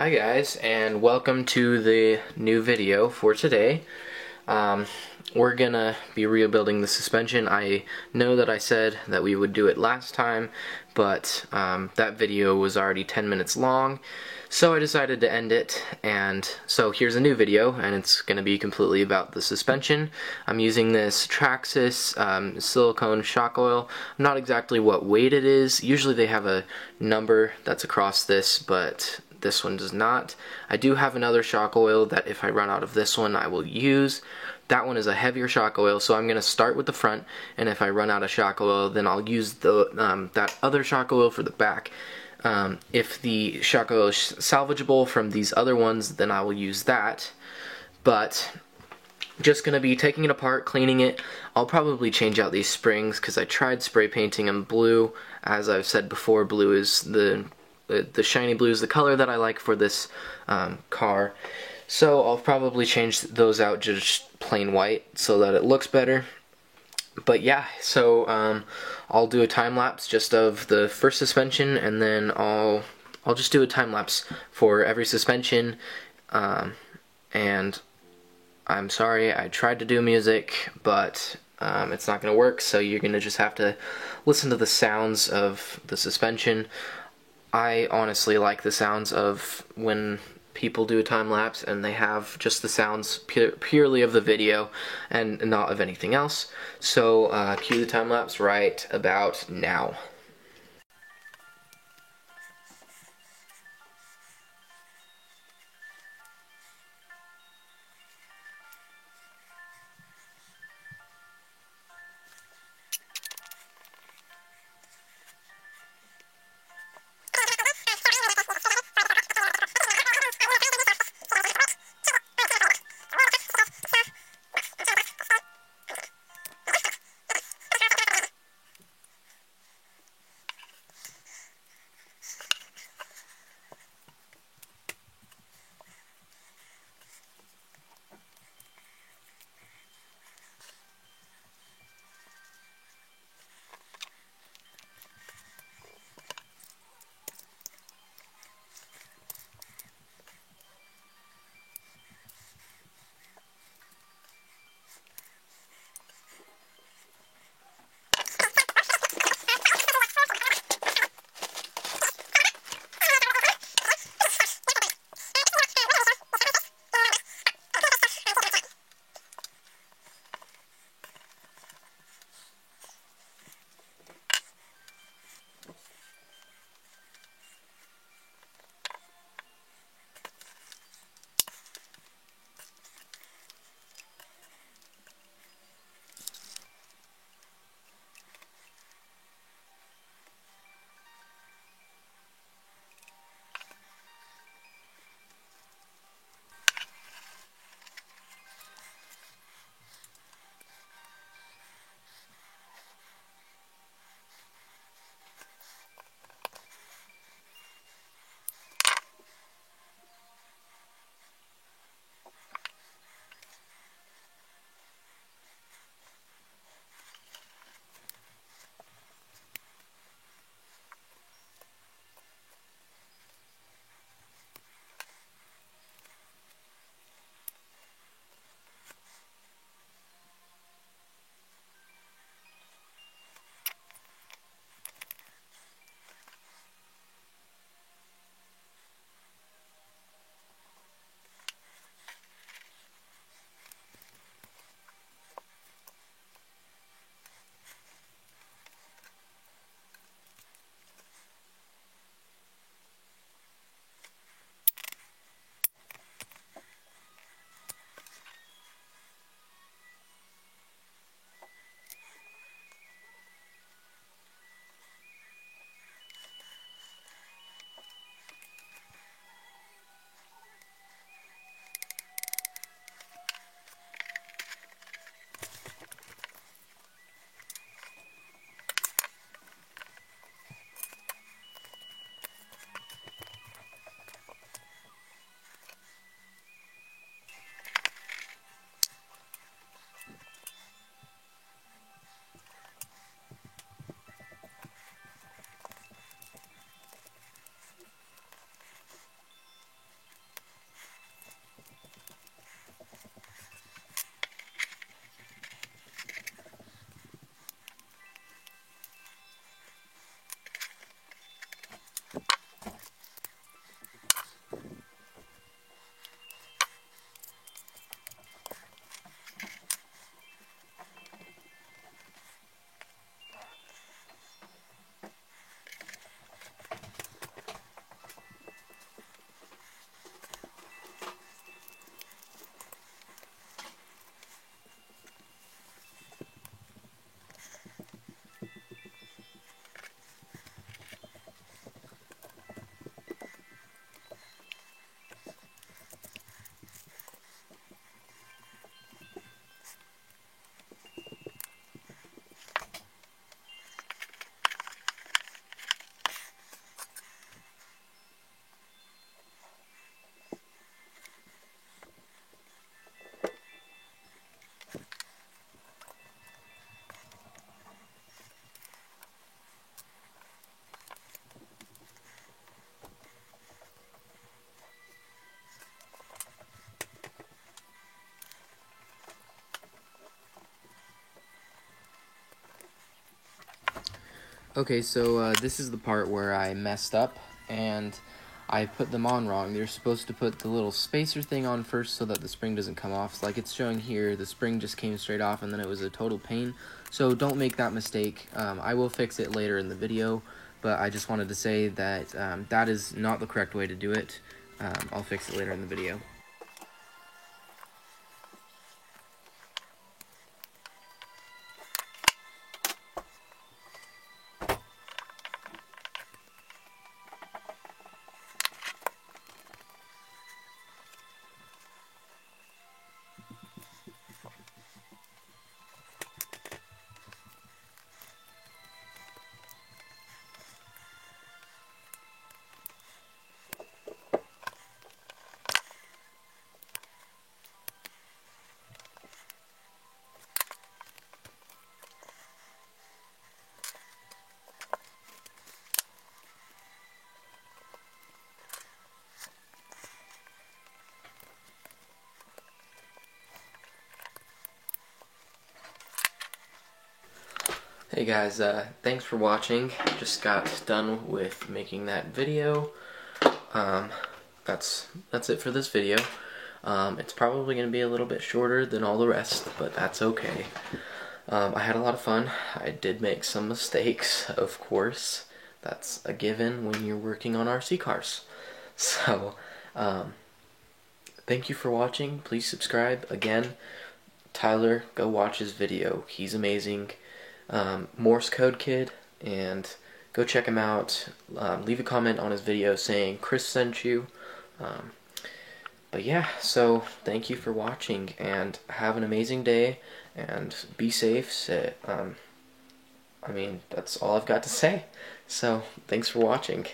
Hi guys, and welcome to the new video for today. We're gonna be rebuilding the suspension. I know that I said that we would do it last time, but that video was already 10 minutes long, so I decided to end it, and so here's a new video, and it's gonna be completely about the suspension. I'm using this Traxxas silicone shock oil. I'm not exactly what weight it is. Usually they have a number that's across this, but this one does not. I do have another shock oil that if I run out of this one I will use. That one is a heavier shock oil, so I'm going to start with the front, and if I run out of shock oil then I'll use the that other shock oil for the back. If the shock oil is salvageable from these other ones, then I will use that. But just going to be taking it apart, cleaning it. I'll probably change out these springs because I tried spray painting them blue. As I've said before, blue is the shiny blue is the color that I like for this car. So I'll probably change those out to just plain white so that it looks better. But yeah, so I'll do a time lapse just of the first suspension, and then I'll just do a time lapse for every suspension. And I'm sorry, I tried to do music, but it's not gonna work, so you're gonna just have to listen to the sounds of the suspension. I honestly like the sounds of when people do a time lapse and they have just the sounds purely of the video and not of anything else. So cue the time lapse right about now. Okay, so this is the part where I messed up and I put them on wrong. You're supposed to put the little spacer thing on first so that the spring doesn't come off. So like it's showing here, the spring just came straight off and then it was a total pain. So don't make that mistake. I will fix it later in the video, but I just wanted to say that that is not the correct way to do it. I'll fix it later in the video. Hey guys, thanks for watching. Just got done with making that video. That's it for this video. It's probably going to be a little bit shorter than all the rest, but that's okay. I had a lot of fun. I did make some mistakes, of course. That's a given when you're working on RC cars. So, thank you for watching. Please subscribe. Again, Tyler, go watch his video. He's amazing. Morse Code Kid, and go check him out. Leave a comment on his video saying Chris sent you. But yeah, so thank you for watching, and have an amazing day, and be safe. I mean, that's all I've got to say. So, thanks for watching.